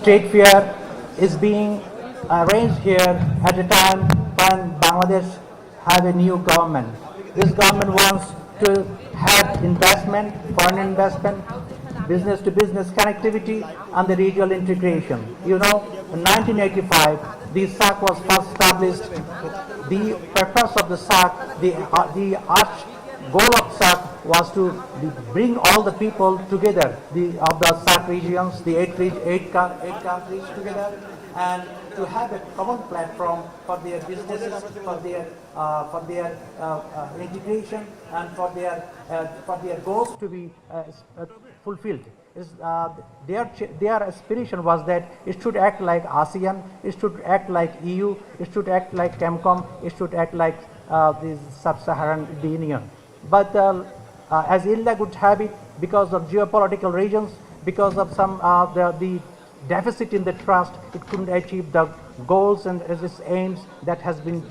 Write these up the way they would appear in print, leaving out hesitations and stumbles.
State fair is being arranged here at a time when Bangladesh have a new government. This government wants to have investment, foreign investment, business to business connectivity, and the regional integration. You know, in 1985, the SAC was first established. The purpose of the SAC, the arch goal of SAC was to bring all the people together, of the SAC regions, the eight countries together, and to have a common platform for their businesses, for their integration, and for their goals to be fulfilled. Their aspiration was that it should act like ASEAN, it should act like EU, it should act like CAMCOM, it should act like the Sub-Saharan Union. But as illa good habit, because of geopolitical reasons, because of some the deficit in the trust, it couldn't achieve the goals and its aims that has been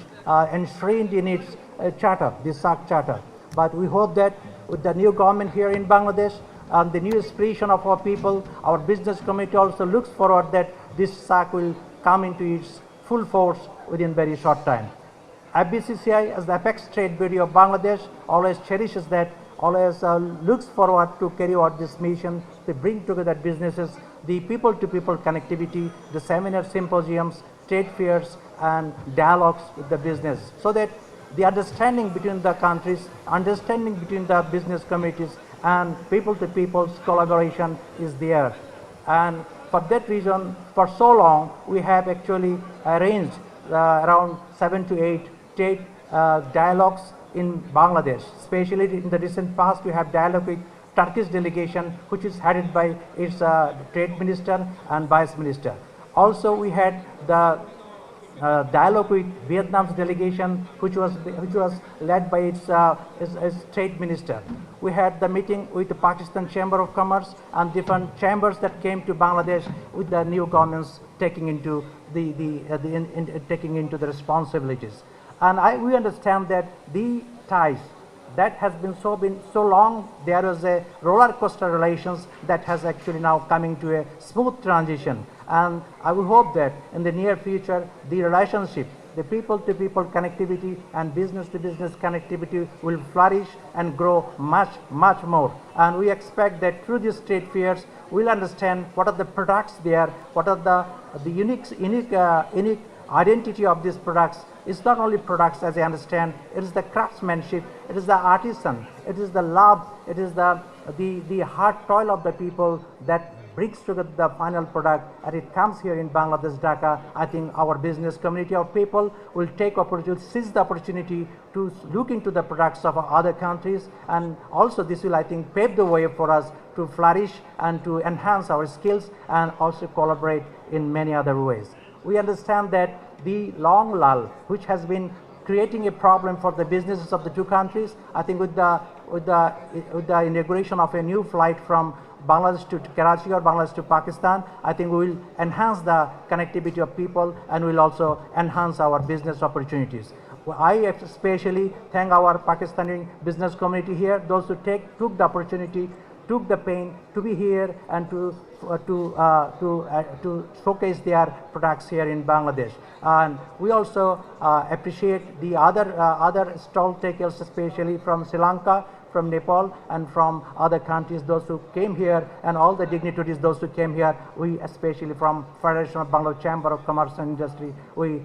enshrined in its charter, the SAC charter. But we hope that with the new government here in Bangladesh and the new aspiration of our people, our business community also looks forward that this SAC will come into its full force within very short time. FBCCI, as the apex trade bureau of Bangladesh, always cherishes that, always looks forward to carry out this mission to bring together businesses, the people-to-people connectivity, the seminar symposiums, trade fairs, and dialogues with the business, so that the understanding between the countries, understanding between the business communities, and people-to-people's collaboration is there. And for that reason, for so long, we have actually arranged around 7 to 8 trade dialogues in Bangladesh. Especially in the recent past, we have dialogue with Turkish delegation, which is headed by its trade minister and vice minister. Also, we had the dialogue with Vietnam's delegation, which was led by its trade minister. We had the meeting with the Pakistan Chamber of Commerce and different chambers that came to Bangladesh, with the new governments taking into taking into the responsibilities. And we understand that the ties that has been so long, there is a roller coaster relations that has actually now coming to a smooth transition. And I will hope that in the near future, the relationship, the people-to-people connectivity and business-to-business connectivity will flourish and grow much, much more. And we expect that through these trade fairs, we'll understand what are the products there, what are the unique identity of these products. It's not only products, as I understand, it is the craftsmanship, it is the artisan, it is the love, it is the hard toil of the people that brings together the final product, and it comes here in Bangladesh, Dhaka. I think our business community of people will seize the opportunity to look into the products of other countries, and also this will, I think, pave the way for us to flourish and to enhance our skills and also collaborate in many other ways. We understand that the long lull, which has been creating a problem for the businesses of the two countries, I think with the inauguration of a new flight from Bangladesh to Karachi or Bangladesh to Pakistan, I think we will enhance the connectivity of people and will also enhance our business opportunities. I especially thank our Pakistani business community here, those who took the opportunity, took the pain to be here and to showcase their products here in Bangladesh. And we also appreciate the other stall takers, especially from Sri Lanka, from Nepal, and from other countries, those who came here, and all the dignitaries, those who came here. We, especially from Federation of Bangladesh Chamber of Commerce and Industry, we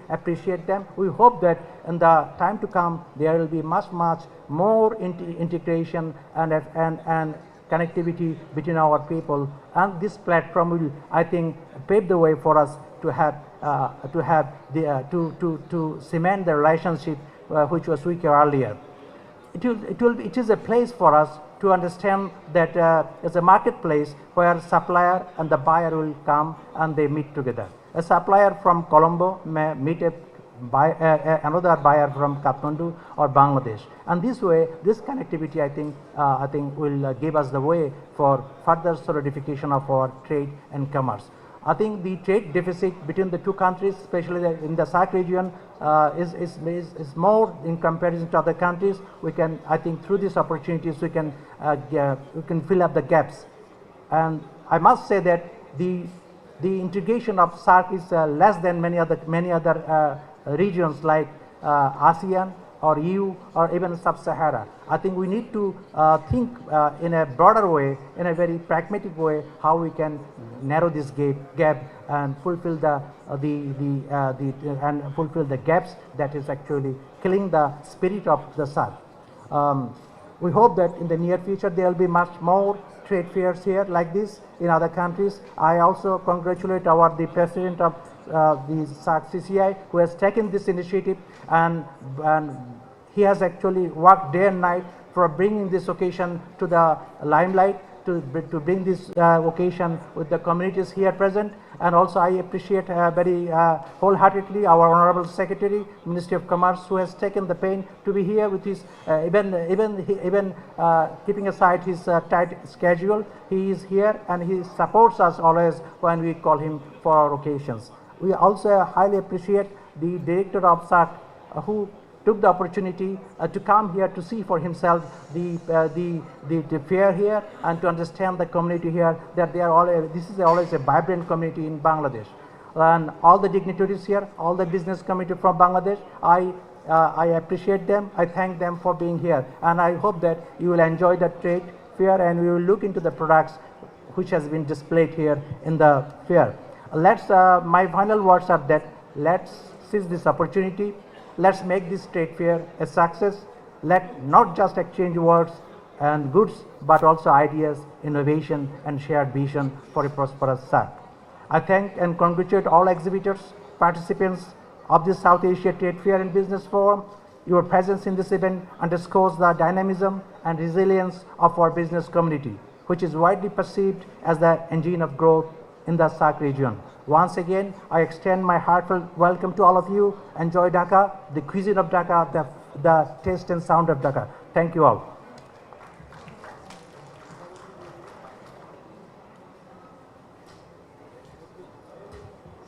appreciate them. We hope that in the time to come, there will be much more integration and connectivity between our people, and this platform will, I think, pave the way for us to cement the relationship which was weaker earlier. It is a place for us to understand that it's a marketplace where supplier and the buyer will come and they meet together. A supplier from Colombo may meet another buyer from Kathmandu or Bangladesh, and this way, this connectivity, I think will give us the way for further solidification of our trade and commerce. I think the trade deficit between the two countries, especially in the SAARC region, is more in comparison to other countries. We can, I think, through these opportunities, we can fill up the gaps. And I must say that the the integration of SAARC is less than many other regions like ASEAN or EU or even Sub-Sahara. I think we need to think in a broader way, in a very pragmatic way, how we can narrow this gap and fulfill fulfill the gaps that is actually killing the spirit of the SAARC. We hope that in the near future there will be much more trade fairs here like this in other countries. I also congratulate the president of the SAARC CCI who has taken this initiative, and he has actually worked day and night for bringing this occasion to the limelight, to bring this occasion with the communities here present. And also I appreciate very wholeheartedly our Honorable Secretary, Ministry of Commerce, who has taken the pain to be here with his, even keeping aside his tight schedule. He is here and he supports us always when we call him for our occasions. We also highly appreciate the Director of SAARC who took the opportunity to come here to see for himself the fair here and to understand the community here, that they are all this is always a vibrant community in Bangladesh. And all the dignitaries here, all the business community from Bangladesh, I appreciate them, I thank them for being here, and I hope that you will enjoy the trade fair and we will look into the products which has been displayed here in the fair. My final words are that let's seize this opportunity. Let's make this trade fair a success. Let not just exchange words and goods, but also ideas, innovation, and shared vision for a prosperous SAARC. I thank and congratulate all exhibitors, participants of this South Asia Trade Fair and Business Forum. Your presence in this event underscores the dynamism and resilience of our business community, which is widely perceived as the engine of growth in the SAARC region. Once again, I extend my heartfelt welcome to all of you. Enjoy Dhaka, the cuisine of Dhaka, the taste and sound of Dhaka. Thank you all.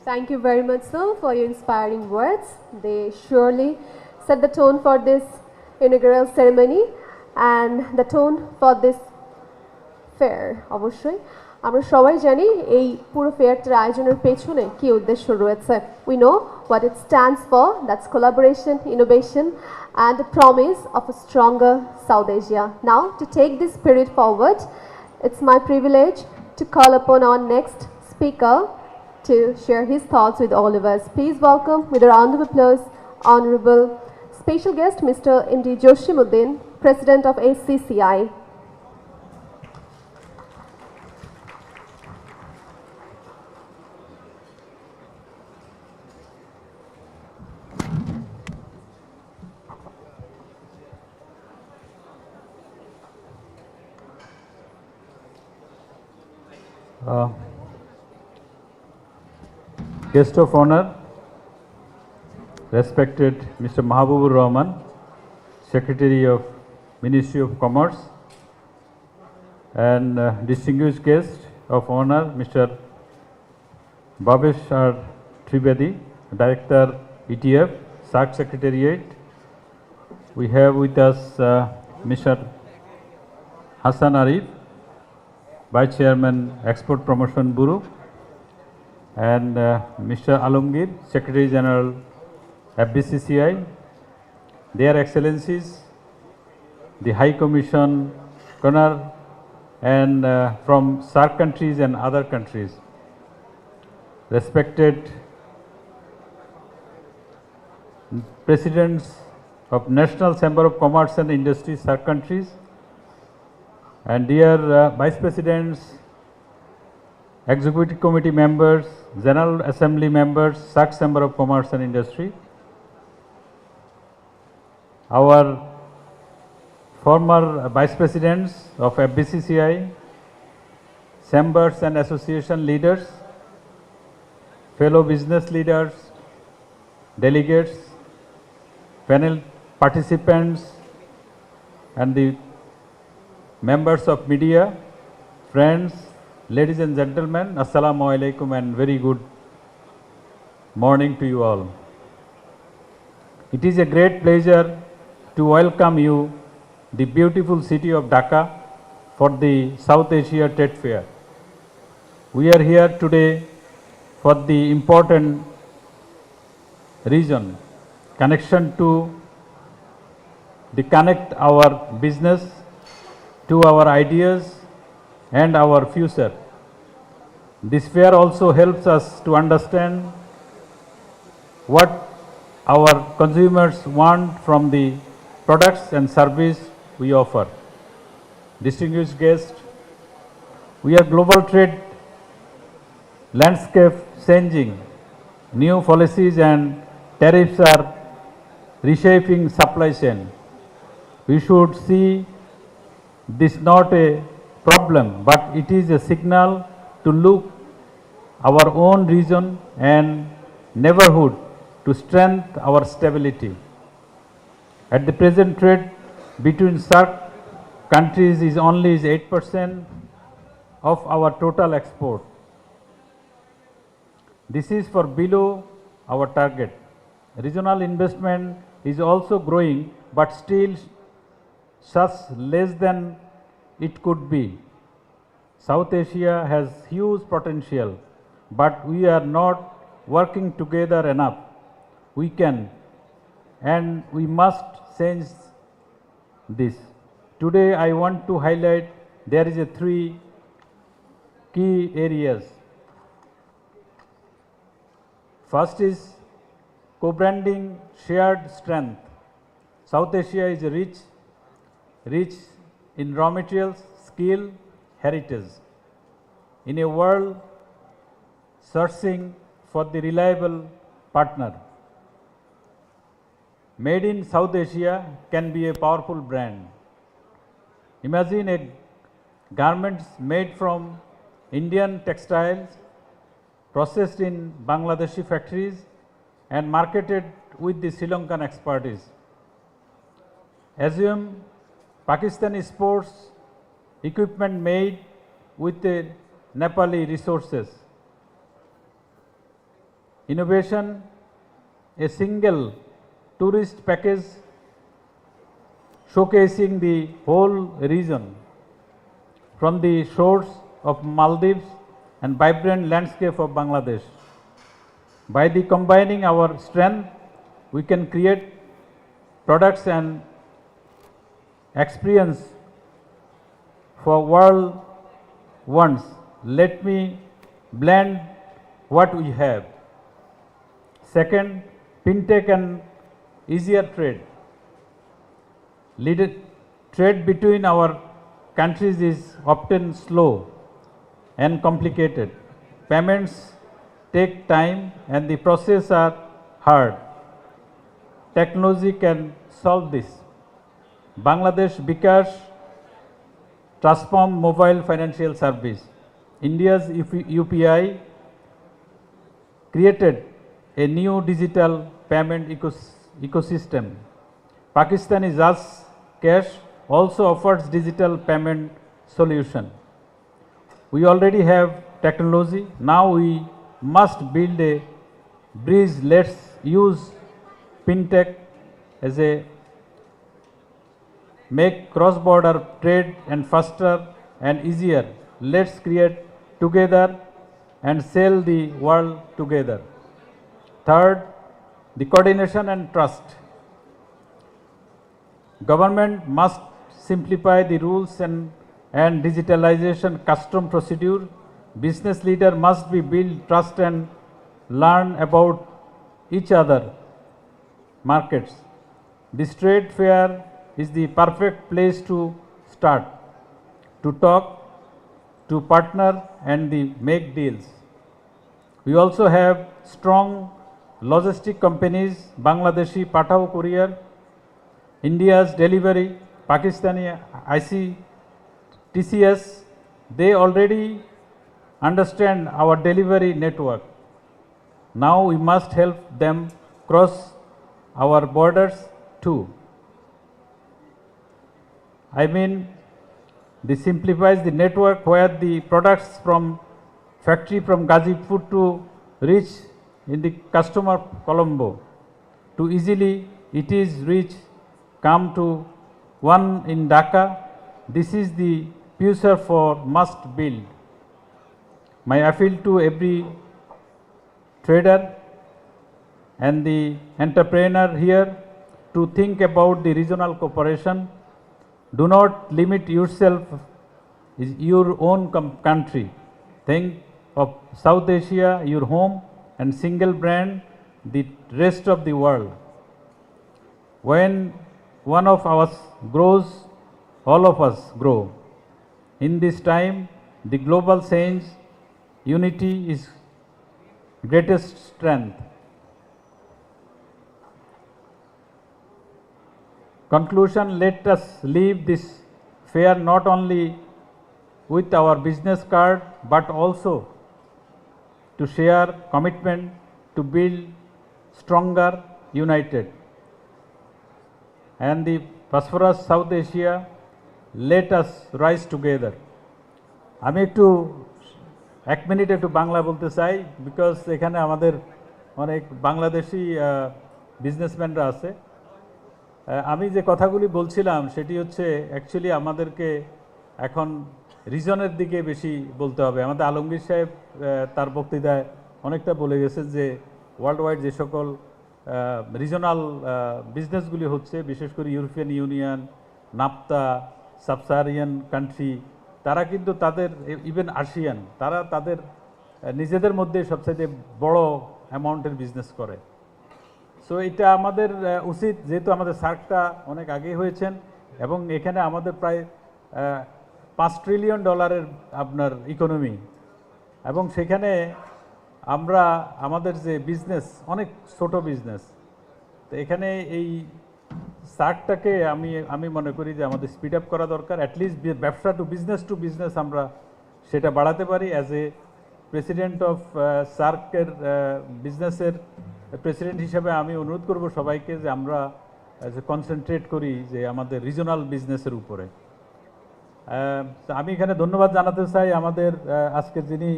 Thank you very much, sir, for your inspiring words. They surely set the tone for this inaugural ceremony and the tone for this fair, obviously. আমরা সবাই জানি এই পুরো ফেয়ারটার আয়োজনের পেছনে কি উদ্দেশ্য রয়েছে। We know what it stands for, that's collaboration, innovation and the promise of a stronger South Asia. Now, to take this spirit forward, it's my privilege to call upon our next speaker to share his thoughts with all of us. Please welcome with a round of applause Honorable Special Guest Mr. M.D. Joshimuddin, President of SCCI. Guest of honor, respected Mr. Mahabubur Rahman, Secretary of Ministry of Commerce, and distinguished guest of honor, Mr. Bhavesh R. Trivedi, Director ETF, SAARC Secretariat. We have with us Mr. Hassan Arif, Vice Chairman, Export Promotion Bureau, and Mr. Alamgir, Secretary General, FBCCI, Their Excellencies, the High Commissioner, and from SAARC countries and other countries, respected Presidents of National Chamber of Commerce and Industry, SAARC countries, and dear Vice Presidents, Executive Committee members, General Assembly members, SAARC Chamber of Commerce and Industry, our former Vice Presidents of FBCCI, Chambers and Association leaders, fellow business leaders, delegates, panel participants, and the members of media, friends, ladies and gentlemen, Assalamu alaikum and very good morning to you all. It is a great pleasure to welcome you, the beautiful city of Dhaka, for the South Asia Trade Fair. We are here today for the important region, connection to the connect our business to our ideas and our future. This fair also helps us to understand what our consumers want from the products and service we offer. Distinguished guests, we are global trade landscape changing. New policies and tariffs are reshaping supply chain. We should see this not a problem, but it is a signal to look our own region and neighborhood to strengthen our stability. At the present, trade between SAARC countries is only 8% of our total export. This is for below our target. Regional investment is also growing, but still such less than it could be. South Asia has huge potential, but we are not working together enough. We can and we must change this. Today I want to highlight there is a three key areas. First is co-branding shared strength. South Asia is rich in raw materials, skill, heritage. In a world searching for the reliable partner, Made in South Asia can be a powerful brand. Imagine a garments made from Indian textiles, processed in Bangladeshi factories and marketed with the Sri Lankan expertise. Assume Pakistani sports equipment made with the Nepali resources. Innovation, a single tourist package showcasing the whole region from the shores of Maldives and vibrant landscape of Bangladesh. By the combining our strength, we can create products and experience for world wants. Let me blend what we have. Second, fintech and easier trade. Trade between our countries is often slow and complicated. Payments take time and the process are hard. Technology can solve this. Bangladesh Bikash transform mobile financial service. India's UPI created a new digital payment ecosystem. Pakistani Zaz Cash also offers digital payment solution. We already have technology. Now we must build a bridge. Let's use fintech as a make cross-border trade and faster and easier. Let's create together and sell the world together. Third, the coordination and trust. Government must simplify the rules and digitalization custom procedure. Business leader must be build trust and learn about each other markets. This trade fair is the perfect place to start, to talk, to partner and make deals. We also have strong logistic companies, Bangladeshi Pathao Courier, India's delivery, Pakistani TCS, they already understand our delivery network. Now we must help them cross our borders too. I mean, this simplifies the network where the products from factory from Gazipur to reach in the customer Colombo. To easily it is reach come to one in Dhaka. This is the future for must build. My appeal to every trader and the entrepreneur here to think about the regional cooperation. Do not limit yourself is your own country. Think of South Asia, your home, and single brand the rest of the world. When one of us grows, all of us grow. In this time, the global sense, unity is greatest strength. Conclusion, let us leave this fair not only with our business card but also to share commitment to build stronger, united. And the prosperous South Asia, let us rise together. আমি একটু 1 minute একটু বাংলা বলতে চাই because এখানে আমাদের অনেক বাংলাদেশি বিজনেসম্যানরা আছে। আমি যে কথাগুলি বলছিলাম সেটি হচ্ছে অ্যাকচুয়ালি আমাদেরকে এখন রিজনের দিকে বেশি বলতে হবে। আমাদের আলমগীর সাহেব তার বক্তৃতায় অনেকটা বলে গেছেন যে ওয়ার্ল্ড ওয়াইড যে সকল রিজনাল বিজনেসগুলি হচ্ছে, বিশেষ করে ইউরোপিয়ান ইউনিয়ন, নাফতা, সাবসাহারিয়ান কান্ট্রি, তারা কিন্তু তাদের ইভেন আসিয়ান, তারা তাদের নিজেদের মধ্যে সবচেয়ে বড় অ্যামাউন্টের বিজনেস করে। সো এটা আমাদের উচিত, যেহেতু আমাদের সার্কটা অনেক আগে হয়েছেন এবং এখানে আমাদের প্রায় $5 ট্রিলিয়ন আপনার ইকোনমি, এবং সেখানে আমরা আমাদের যে বিজনেস অনেক ছোট বিজনেস, তো এখানে এই সার্কটাকে আমি মনে করি যে আমাদের স্পিড আপ করা দরকার। অ্যাটলিস্ট ব্যবসা টু বিজনেস আমরা সেটা বাড়াতে পারি। অ্যাজ এ প্রেসিডেন্ট অফ সার্কের বিজনেসের প্রেসিডেন্ট হিসেবে আমি অনুরোধ করব সবাইকে যে আমরা কনসেন্ট্রেট করি যে আমাদের রিজনাল বিজনেসের উপরে। আমি এখানে ধন্যবাদ জানাতে চাই আমাদের আজকের যিনি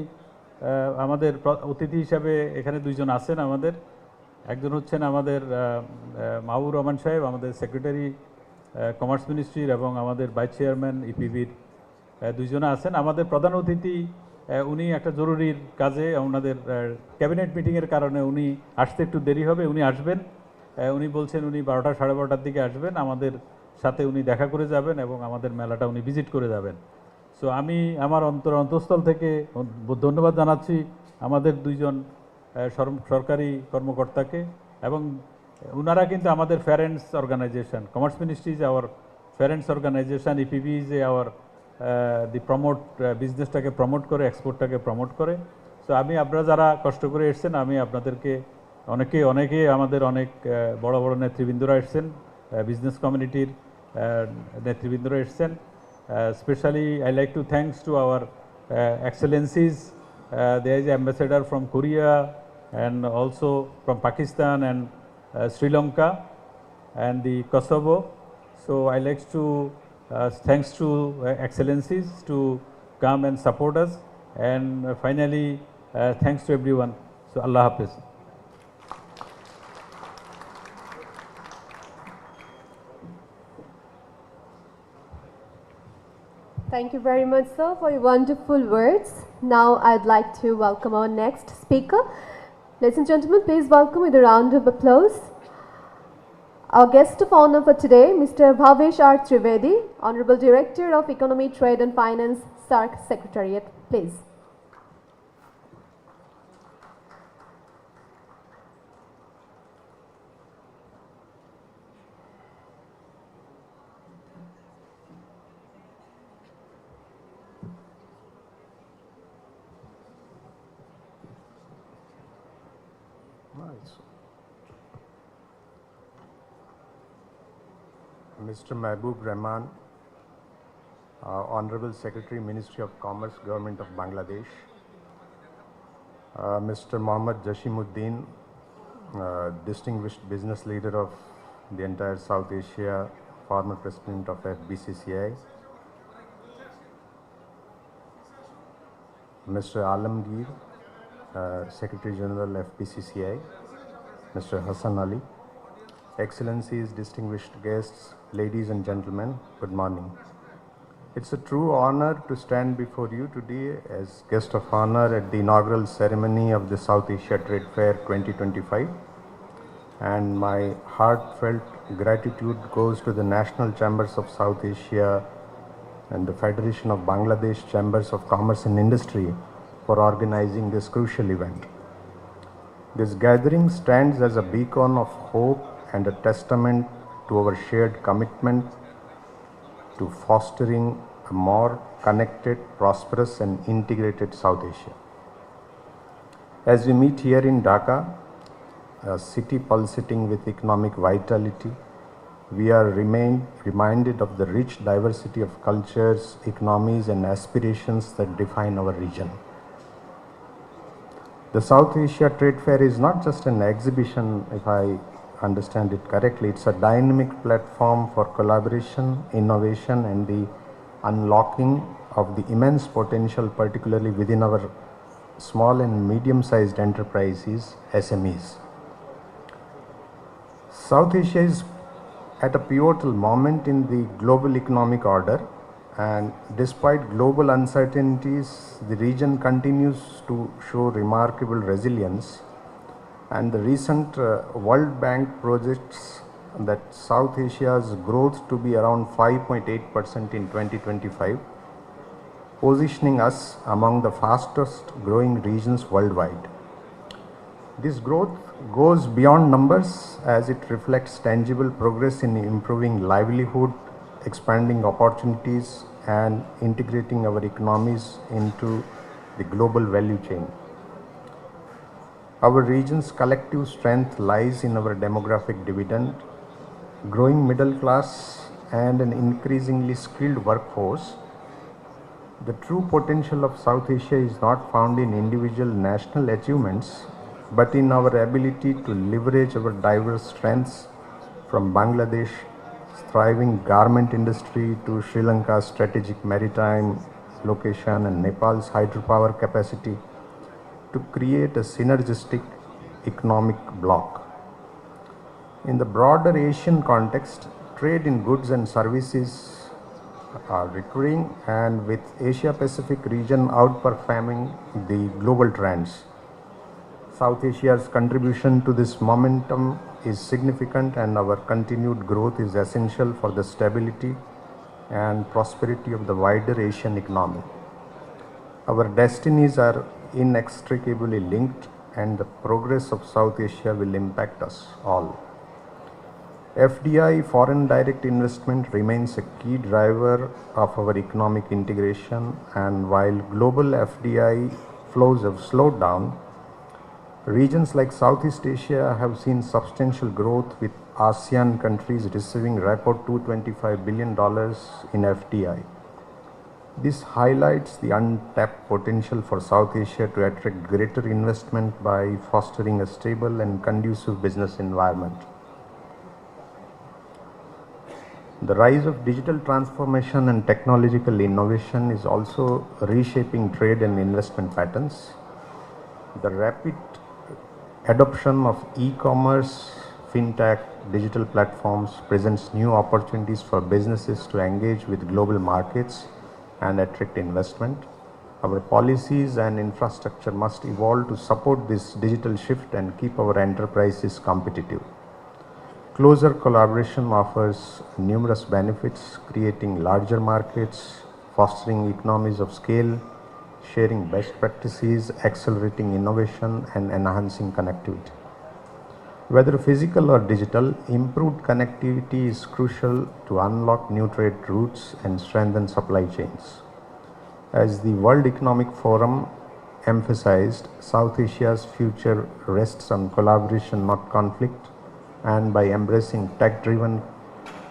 আমাদের অতিথি হিসাবে এখানে দুইজন আছেন আমাদের। একজন হচ্ছেন আমাদের মাহবুব রহমান সাহেব, আমাদের সেক্রেটারি কমার্স মিনিস্ট্রির, এবং আমাদের ভাইস চেয়ারম্যান ইপিবির দুইজনে আছেন। আমাদের প্রধান অতিথি উনি একটা জরুরির কাজে, ওনাদের ক্যাবিনেট মিটিংয়ের কারণে উনি আসতে একটু দেরি হবে, উনি আসবেন। উনি বলছেন উনি 12টা সাড়ে 12টার দিকে আসবেন, আমাদের সাথে উনি দেখা করে যাবেন এবং আমাদের মেলাটা উনি ভিজিট করে যাবেন। সো আমি আমার অন্তঃস্থল থেকে ধন্যবাদ জানাচ্ছি আমাদের দুইজন সরকারি কর্মকর্তাকে, এবং ওনারা কিন্তু আমাদের parents organization, commerce ministry is our parents organization, EPB is our the promote বিজনেসটাকে প্রমোট করে, এক্সপোর্টটাকে প্রমোট করে। সো আপনারা যারা কষ্ট করে এসছেন, আমি আপনাদেরকে অনেকে আমাদের অনেক বড় বড় নেতৃবৃন্দরা এসছেন, বিজনেস কমিউনিটির নেতৃবৃন্দরা এসছেন। Especially I like to thanks to our excellencies. There is an ambassador from Korea and also from Pakistan and Sri Lanka and the Kosovo. So I like to thanks to excellencies to come and support us, and finally thanks to everyone. So Allah Hafiz. Thank you very much, sir, for your wonderful words. Now I'd like to welcome our next speaker. Ladies and gentlemen, please welcome with a round of applause our guest of honor for today, Mr. Bhavesh R. Trivedi, Honorable Director of Economy, Trade and Finance, SAARC Secretariat. Please. Mr. Mahbub Rahman, Honorable Secretary, Ministry of Commerce, Government of Bangladesh, Mr. Mohammad Jashimuddin, distinguished business leader of the entire South Asia, former president of FBCCI, Mr. Alamgir, Secretary General FBCCI, Mr. Hassan Ali, Excellencies, distinguished guests, ladies and gentlemen, good morning. It's a true honor to stand before you today as guest of honor at the inaugural ceremony of the South Asia Trade Fair 2025. And my heartfelt gratitude goes to the National Chambers of South Asia and the Federation of Bangladesh Chambers of Commerce and Industry for organizing this crucial event. This gathering stands as a beacon of hope and a testament to our shared commitment to fostering a more connected, prosperous and integrated South Asia. As we meet here in Dhaka, a city pulsating with economic vitality, we are reminded of the rich diversity of cultures, economies and aspirations that define our region. The South Asia Trade Fair is not just an exhibition, if I understand it correctly. It's a dynamic platform for collaboration, innovation and the unlocking of the immense potential, particularly within our small and medium-sized enterprises, SMEs. South Asia is at a pivotal moment in the global economic order, and despite global uncertainties, the region continues to show remarkable resilience. And the recent World Bank projects that South Asia's growth to be around 5.8% in 2025, positioning us among the fastest growing regions worldwide. This growth goes beyond numbers as it reflects tangible progress in improving livelihood, expanding opportunities and integrating our economies into the global value chain. Our region's collective strength lies in our demographic dividend, growing middle class and an increasingly skilled workforce. The true potential of South Asia is not found in individual national achievements, but in our ability to leverage our diverse strengths, from Bangladesh thriving garment industry to Sri Lanka's strategic maritime location and Nepal's hydropower capacity, to create a synergistic economic bloc. In the broader Asian context, trade in goods and services are recurring, and with Asia Pacific region outperforming the global trends, South Asia's contribution to this momentum is significant, and our continued growth is essential for the stability and prosperity of the wider Asian economy. Our destinies are inextricably linked, and the progress of South Asia will impact us all. FDI, foreign direct investment, remains a key driver of our economic integration, and while global FDI flows have slowed down, regions like Southeast Asia have seen substantial growth, with ASEAN countries receiving record $225 billion in FDI. This highlights the untapped potential for South Asia to attract greater investment by fostering a stable and conducive business environment. The rise of digital transformation and technological innovation is also reshaping trade and investment patterns. The rapid adoption of e-commerce, fintech, digital platforms presents new opportunities for businesses to engage with global markets and attract investment. Our policies and infrastructure must evolve to support this digital shift and keep our enterprises competitive. Closer collaboration offers numerous benefits, creating larger markets, fostering economies of scale, sharing best practices, accelerating innovation and enhancing connectivity. Whether physical or digital, improved connectivity is crucial to unlock new trade routes and strengthen supply chains. As the World Economic Forum emphasized, South Asia's future rests on collaboration, not conflict, and by embracing tech-driven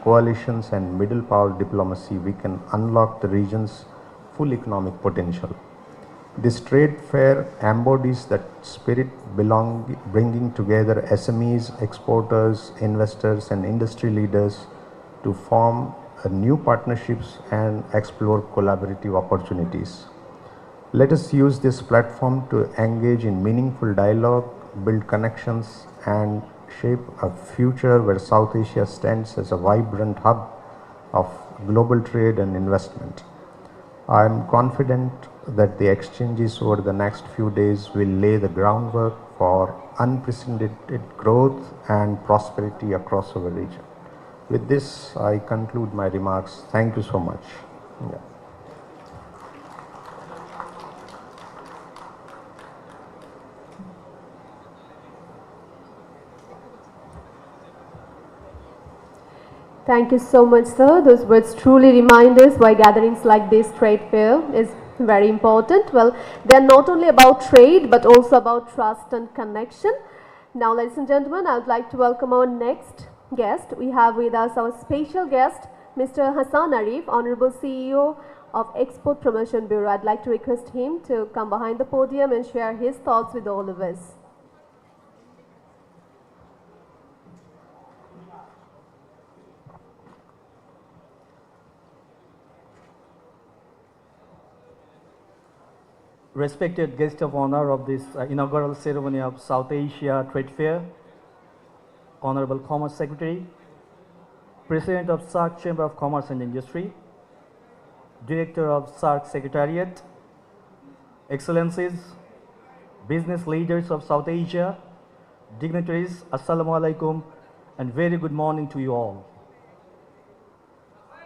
coalitions and middle power diplomacy, we can unlock the region's full economic potential. This trade fair embodies that spirit, bringing together SMEs, exporters, investors and industry leaders to form new partnerships and explore collaborative opportunities. Let us use this platform to engage in meaningful dialogue, build connections and shape a future where South Asia stands as a vibrant hub of global trade and investment. I am confident that the exchanges over the next few days will lay the groundwork for unprecedented growth and prosperity across our region. With this, I conclude my remarks. Thank you so much. Yeah. Thank you so much, sir. Those words truly remind us why gatherings like this trade fair is very important. Well, they are not only about trade, but also about trust and connection. Now, ladies and gentlemen, I would like to welcome our next guest. We have with us our special guest, Mr. Hassan Arif, Honorable CEO of Export Promotion Bureau. I'd like to request him to come behind the podium and share his thoughts with all of us. Respected guest of honor of this inaugural ceremony of South Asia Trade Fair, Honorable Commerce Secretary, President of SAARC Chamber of Commerce and Industry, Director of SAARC Secretariat, Excellencies, business leaders of South Asia, dignitaries, Assalamu alaikum, and very good morning to you all.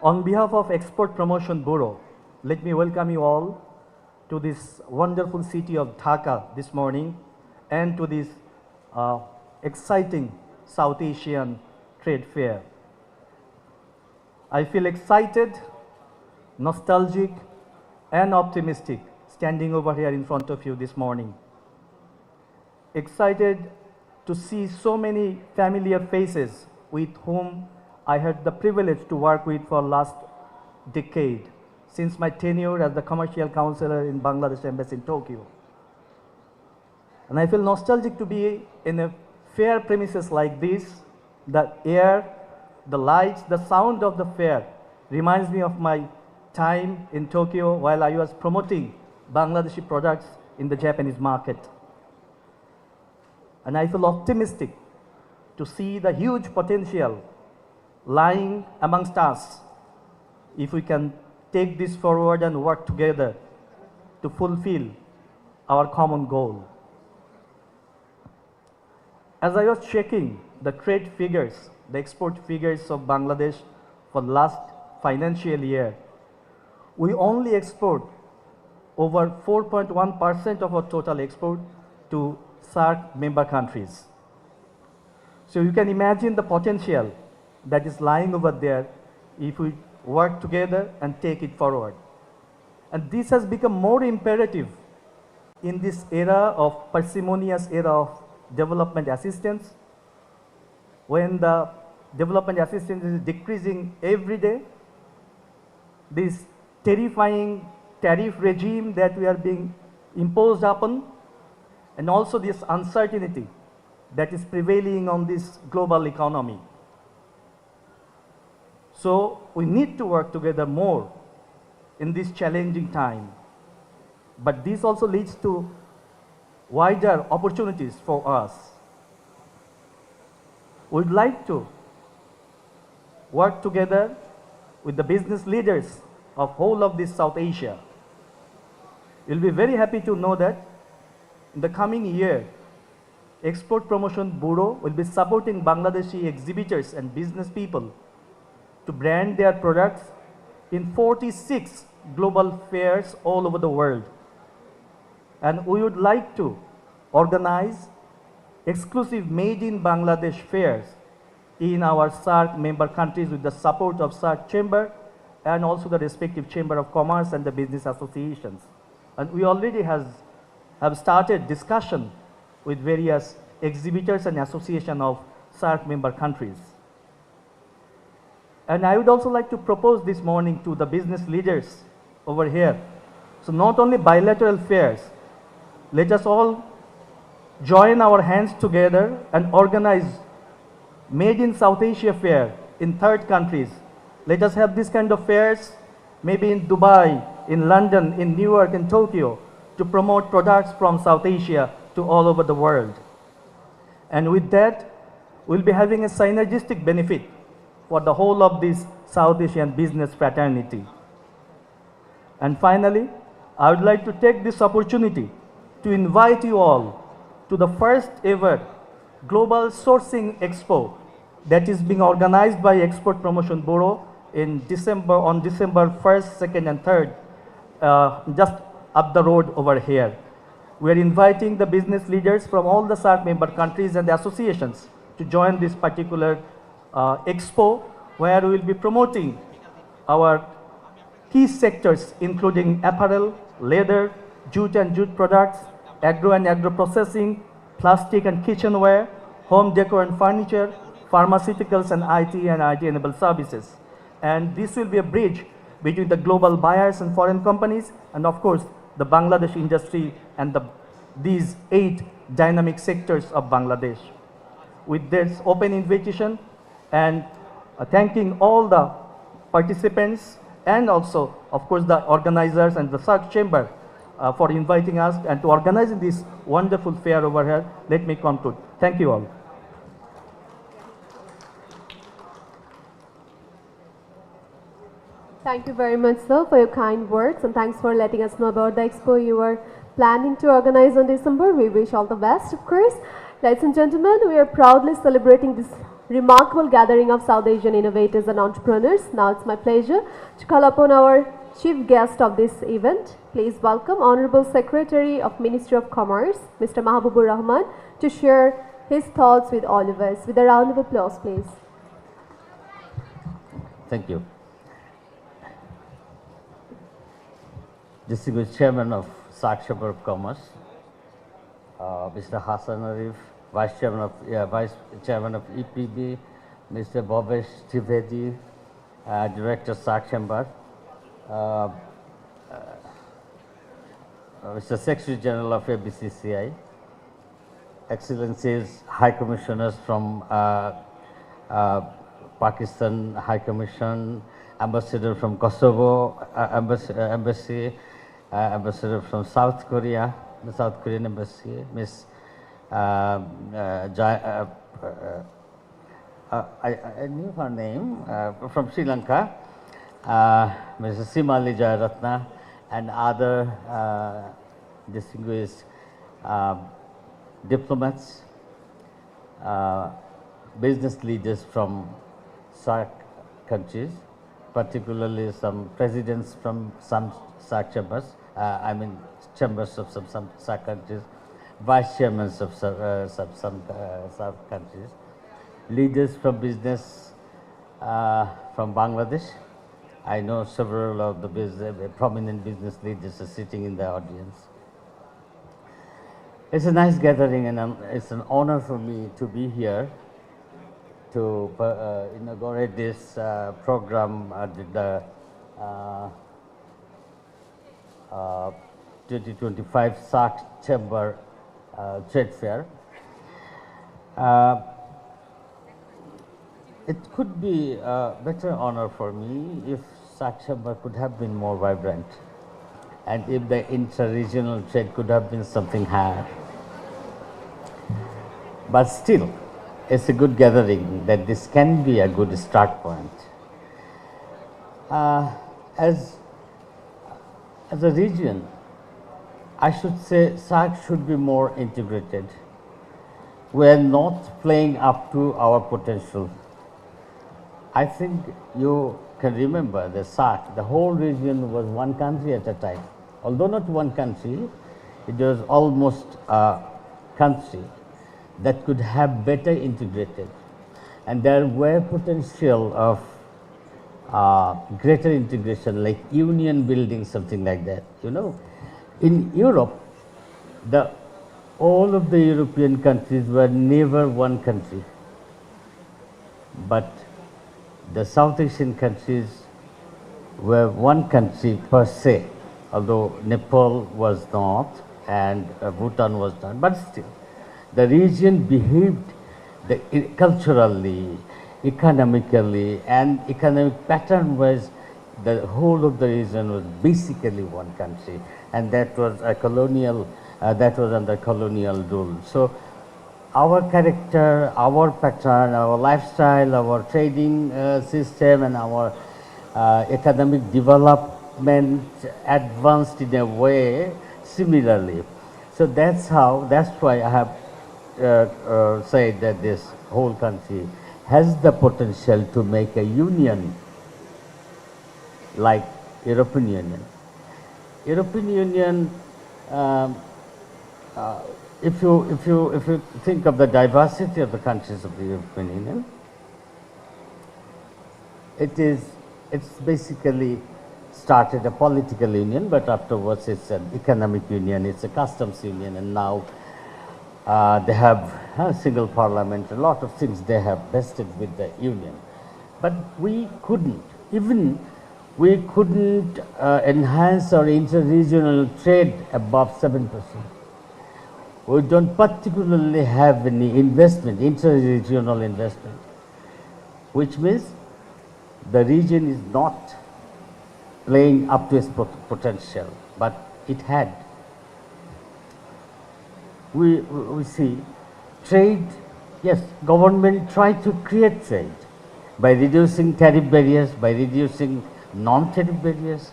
On behalf of Export Promotion Bureau, let me welcome you all to this wonderful city of Dhaka this morning and to this exciting South Asian trade fair. I feel excited, nostalgic, and optimistic standing over here in front of you this morning. Excited to see so many familiar faces with whom I had the privilege to work with for last decade, since my tenure as the commercial counselor in Bangladesh Embassy in Tokyo. And I feel nostalgic to be in a fair premises like this. The air, the lights, the sound of the fair reminds me of my time in Tokyo while I was promoting Bangladeshi products in the Japanese market. And I feel optimistic to see the huge potential lying amongst us if we can take this forward and work together to fulfill our common goal. As I was checking the trade figures, the export figures of Bangladesh for the last financial year, we only export over 4.1% of our total export to SAARC member countries. So you can imagine the potential that is lying over there if we work together and take it forward. And this has become more imperative in this era of parsimonious era of development assistance, when the development assistance is decreasing every day. This terrifying tariff regime that we are being imposed upon, and also this uncertainty that is prevailing on this global economy. So we need to work together more in this challenging time. But this also leads to wider opportunities for us. We'd like to work together with the business leaders of whole of this South Asia. You'll be very happy to know that in the coming year, Export Promotion Bureau will be supporting Bangladeshi exhibitors and business people to brand their products in 46 global fairs all over the world. And we would like to organize exclusive Made in Bangladesh fairs in our SAARC member countries with the support of SAARC Chamber and also the respective Chamber of Commerce and the business associations. And we already have started discussion with various exhibitors and association of SAARC member countries. And I would also like to propose this morning to the business leaders over here. So not only bilateral fairs, let us all join our hands together and organize Made in South Asia fair in third countries. Let us have this kind of fairs maybe in Dubai, in London, in New York, in Tokyo, to promote products from South Asia to all over the world. And with that, we'll be having a synergistic benefit for the whole of this South Asian business fraternity. And finally, I would like to take this opportunity to invite you all to the first ever Global Sourcing Expo that is being organized by Export Promotion Bureau on December 1st, 2nd, and 3rd, just up the road over here. We are inviting the business leaders from all the SAARC member countries and the associations to join this particular expo, where we will be promoting our key sectors including apparel, leather, jute and jute products, agro and agro processing, plastic and kitchenware, home decor and furniture, pharmaceuticals and IT-enabled services. And this will be a bridge between the global buyers and foreign companies, and of course the Bangladesh industry and these 8 dynamic sectors of Bangladesh. With this open invitation and thanking all the participants and also of course the organizers and the SAARC Chamber for inviting us and to organizing this wonderful fair over here, let me conclude. Thank you all. Thank you very much, sir, for your kind words, and thanks for letting us know about the expo you are planning to organize on December. We wish all the best, of course. Ladies and gentlemen, we are proudly celebrating this remarkable gathering of South Asian innovators and entrepreneurs. Now it's my pleasure to call upon our chief guest of this event. Please welcome Honorable Secretary of Ministry of Commerce, Mr. Mahabubur Rahman, to share his thoughts with all of us. With a round of applause, please. Thank you. Distinguished Chairman of SAARC Chamber of Commerce, Mr. Hassan Arif, Vice Chairman of EPB, Mr. Bhavesh Trivedi, Director SAARC Chamber, Mr. Secretary General of ABCCI, Excellencies, High Commissioners from Pakistan High Commission, Ambassador from Kosovo Embassy, Ambassador from South Korea, the South Korean Embassy, Miss I knew her name, from Sri Lanka, Mrs. Simali Jayaratna, and other distinguished diplomats, business leaders from SAARC countries, particularly some presidents from some SAARC chambers, chambers of some SAARC countries, vice chairmen of some SAARC countries, leaders from business from Bangladesh. I know several of the prominent business leaders are sitting in the audience. It's a nice gathering, and it's an honor for me to be here to inaugurate this program at the 2025 SAARC Chamber Trade Fair. It could be a better honor for me if SAARC Chamber could have been more vibrant, and if the intra-regional trade could have been something higher. But still, it's a good gathering that this can be a good start point. As a region, I should say SAARC should be more integrated. We are not playing up to our potential. I think you can remember the SAARC, the whole region was one country at a time. Although not one country, it was almost a country that could have better integrated. And there were potential of greater integration, like union building, something like that. You know, in Europe, all of the European countries were never one country. But the South Asian countries were one country per se, although Nepal was not and Bhutan was not, but still. The region behaved culturally, economically, and economic pattern was the whole of the region was basically one country, and that was a colonial, that was under colonial rule. So our character, our pattern, our lifestyle, our trading system, and our economic development development advanced in a way similarly. So that's why I have said that this whole country has the potential to make a union like European Union. European Union, if you think of the diversity of the countries of the European Union, it's basically started a political union, but afterwards it's an economic union, it's a customs union, and now they have a single parliament, a lot of things they have vested with the union. But we couldn't enhance our inter-regional trade above 7%. We don't particularly have any investment, inter-regional investment, which means the region is not playing up to its potential, but it had. We see trade, yes, government tried to create trade by reducing tariff barriers, by reducing non-tariff barriers,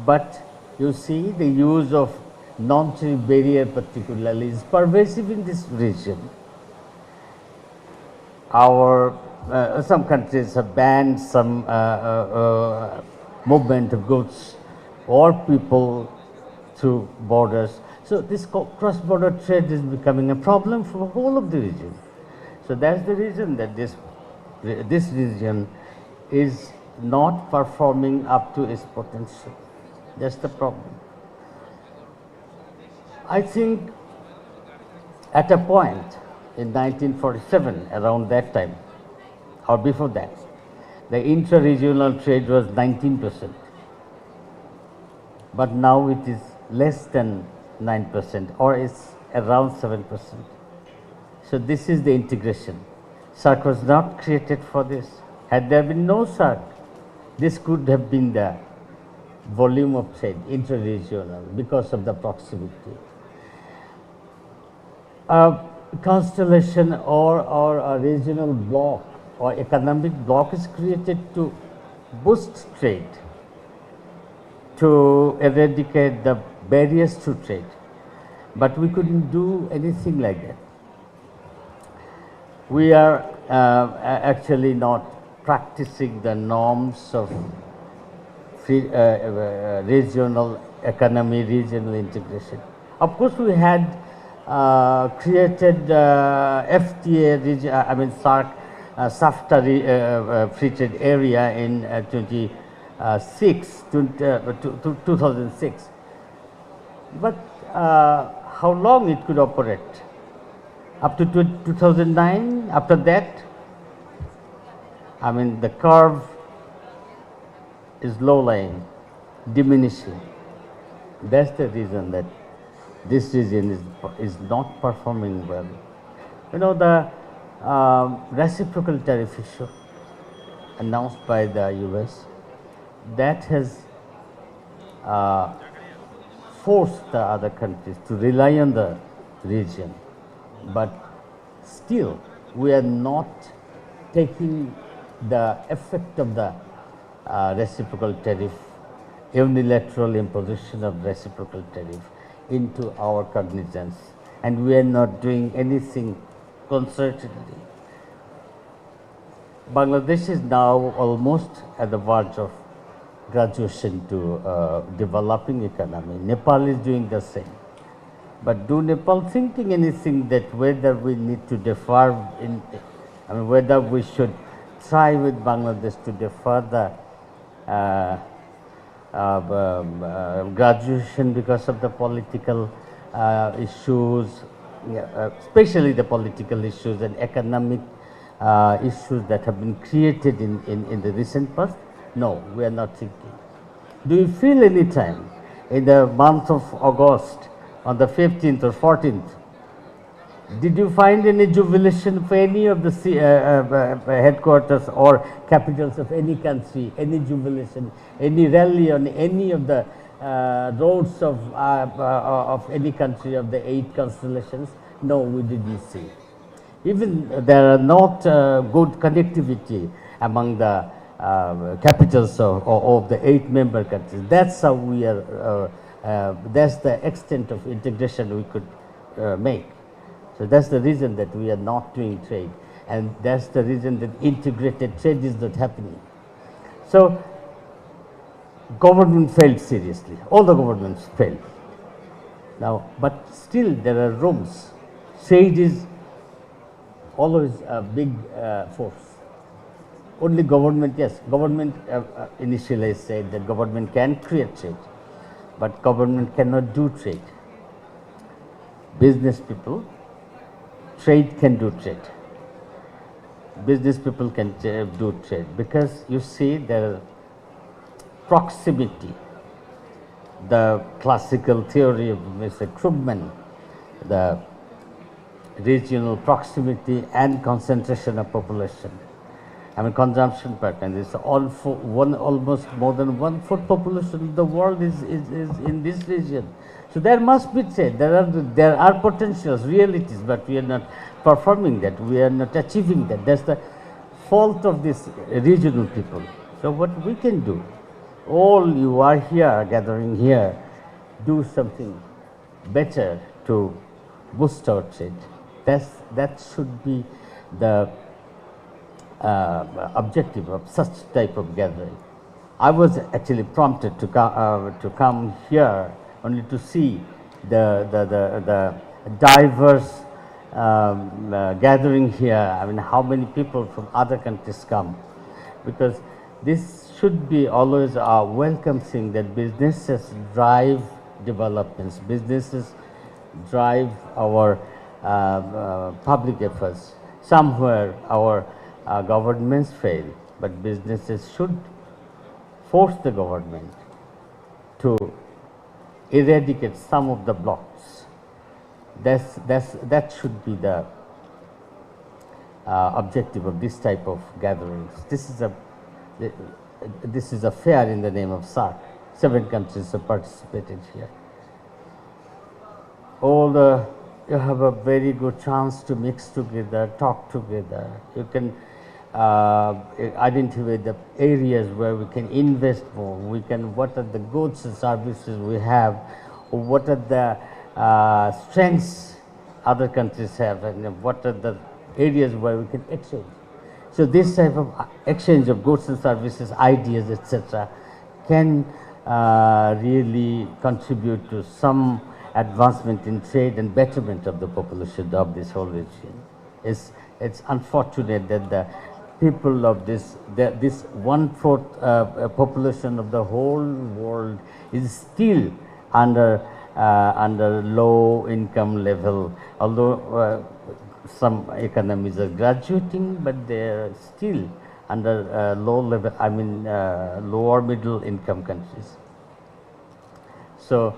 but you see the use of non-tariff barrier particularly is pervasive in this region. Some countries have banned some movement of goods or people through borders. So this cross-border trade is becoming a problem for the whole of the region. So that's the reason that this region is not performing up to its potential. That's the problem. I think at a point in 1947, around that time, or before that, the intra-regional trade was 19%. But now it is less than 9%, or it's around 7%. So this is the integration. SAARC was not created for this. Had there been no SAARC, this could have been the volume of trade, intra-regional, because of the proximity. A constellation or a regional bloc or economic bloc is created to boost trade, to eradicate the barriers to trade. But we couldn't do anything like that. We are actually not practicing the norms of regional economy, regional integration. Of course, we had created FTA, SAARC, SAFTA free trade area in 2006. But how long it could operate? Up to 2009, after that, the curve is low-lying, diminishing. That's the reason that this region is not performing well. You know, the reciprocal tariff issue announced by the US, that has forced the other countries to rely on the region. But still, we are not taking the effect of the reciprocal tariff, unilateral imposition of reciprocal tariff into our cognizance, and we are not doing anything concertedly. Bangladesh is now almost at the verge of graduation to developing economy. Nepal is doing the same. But do Nepal thinking anything that whether we need to defer whether we should try with Bangladesh to defer the graduation because of the political issues, especially the political issues and economic issues that have been created in the recent past? No, we are not thinking. Do you feel any time in the month of August, on the 15th or 14th, did you find any jubilation for any of the headquarters or capitals of any country, any jubilation, any rally on any of the roads of any country of the 8 constellations? No, we didn't see. Even there are not good connectivity among the capitals of the 8 member countries. That's how we are, that's the extent of integration we could make. So that's the reason that we are not doing trade, and that's the reason that integrated trade is not happening. So government failed seriously, all the governments failed. Now, but still there are rooms. Trade is always a big force. Only government, yes, government initially said that government can create trade, but government cannot do trade. Business people, trade can do trade. Business people can do trade, because you see there proximity, the classical theory of Mr. Krugman, the regional proximity and concentration of population. I mean, consumption pattern is almost more than 1/4 population of the world is in this region. So there must be trade. There are potentials, realities, but we are not performing that. We are not achieving that. That's the fault of this regional people. So what we can do, all you are here, gathering here, do something better to boost our trade. That should be the objective of such type of gathering. I was actually prompted to come here only to see the diverse gathering here. I mean, how many people from other countries come, because this should be always a welcome thing, that businesses drive developments, businesses drive our public efforts. Somewhere our governments fail, but businesses should force the government to eradicate some of the blocks. That should be the objective of this type of gatherings. This is a fair in the name of SAARC. 7 countries have participated here. You have a very good chance to mix together, talk together. You can identify the areas where we can invest more. What are the goods and services we have, or what are the strengths other countries have, and what are the areas where we can exchange. So this type of exchange of goods and services, ideas, etc., can really contribute to some advancement in trade and betterment of the population of this whole region. It's unfortunate that the people of this 1/4 population of the whole world is still under low income level, although some economies are graduating, but they are still under low level, I mean lower middle income countries. So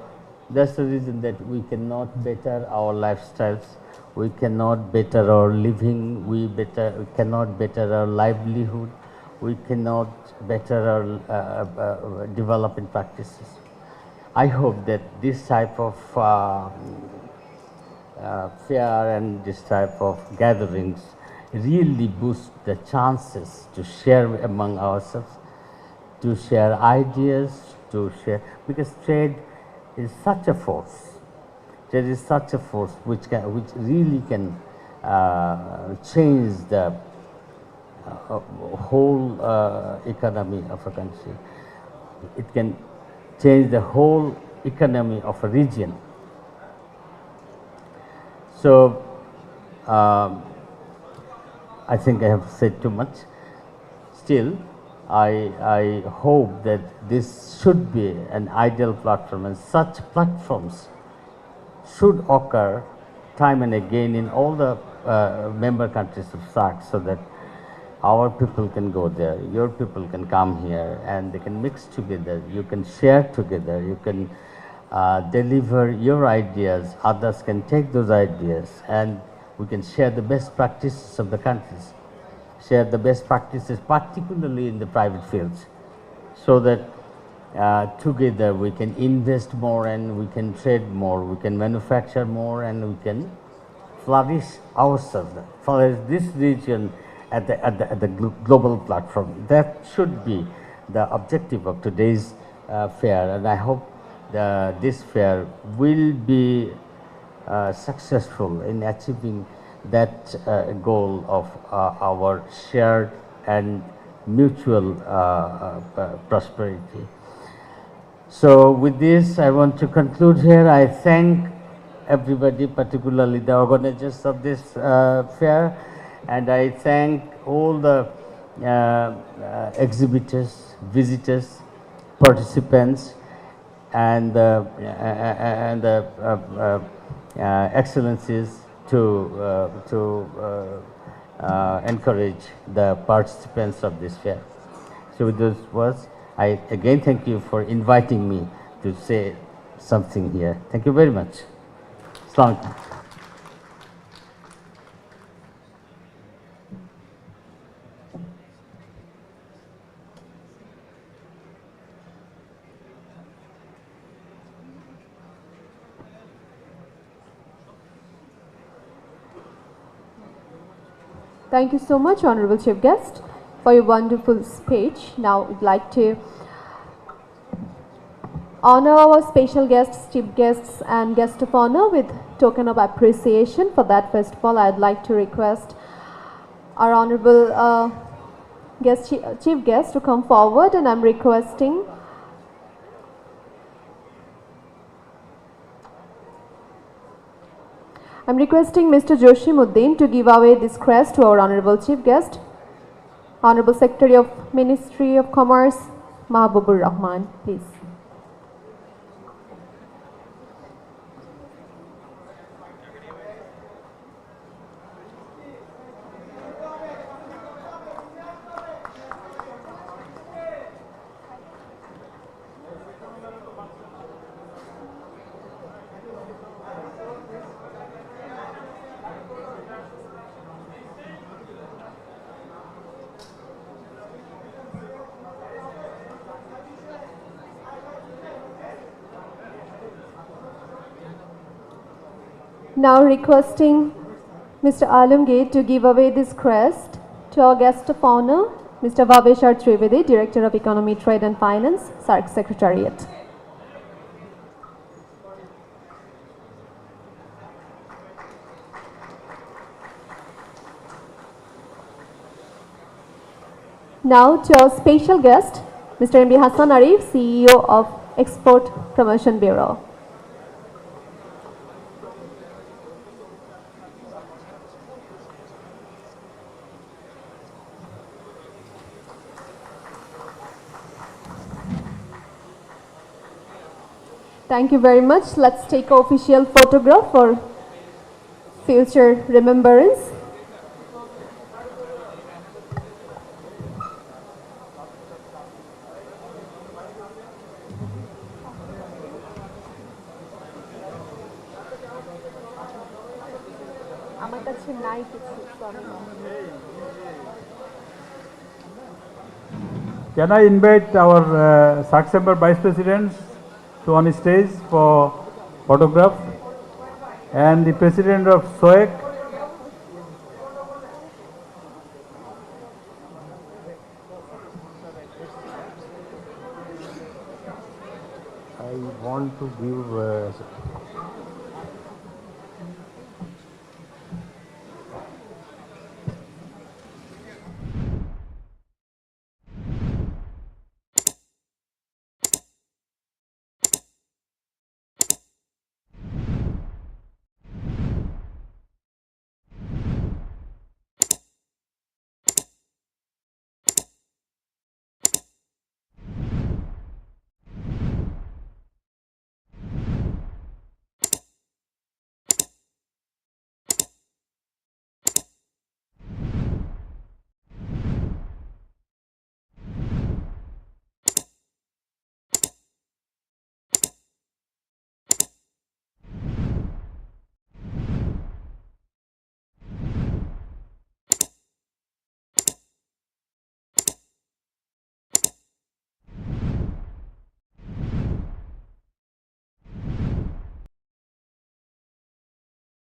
that's the reason that we cannot better our lifestyles, we cannot better our living, we cannot better our livelihood, we cannot better our development practices. I hope that this type of fair and this type of gatherings really boost the chances to share among ourselves, to share ideas, to share, because trade is such a force. Trade is such a force which really can change the whole economy of a country. It can change the whole economy of a region. So I think I have said too much. Still, I hope that this should be an ideal platform, and such platforms should occur time and again in all the member countries of SAARC, so that our people can go there, your people can come here, and they can mix together, you can share together, you can deliver your ideas, others can take those ideas, and we can share the best practices of the countries, share the best practices, particularly in the private fields, so that together we can invest more and we can trade more, we can manufacture more, and we can flourish ourselves, flourish this region at the global platform. That should be the objective of today's fair, and I hope this fair will be successful in achieving that goal of our shared and mutual prosperity. So with this, I want to conclude here. I thank everybody, particularly the organizers of this fair, and I thank all the exhibitors, visitors, participants, and the excellencies to encourage the participants of this fair. So with those words, I again thank you for inviting me to say something here. Thank you very much. Assalamu alaikum. Thank you so much, Honorable Chief Guest, for your wonderful speech. Now, we'd like to honor our special guests, chief guests, and guest of honor with token of appreciation. For that, first of all, I'd like to request our honorable chief guest to come forward, and I'm requesting Mr. Joshimuddin to give away this crest to our honorable chief guest, Honorable Secretary of Ministry of Commerce, Mahbubur Rahman, please. Now requesting Mr. Alamgir to give away this crest to our guest of honor, Mr. Bhaveshar Trivedi, Director of Economy, Trade and Finance, SAARC Secretariat. Now to our special guest, Mr. M.B. Hassan Arif, CEO of Export Promotion Bureau. Thank you very much. Let's take an official photograph for future remembrance. Can I invite our SAARC Chamber Vice Presidents to on stage for photograph, and the President of SOEC, I want to give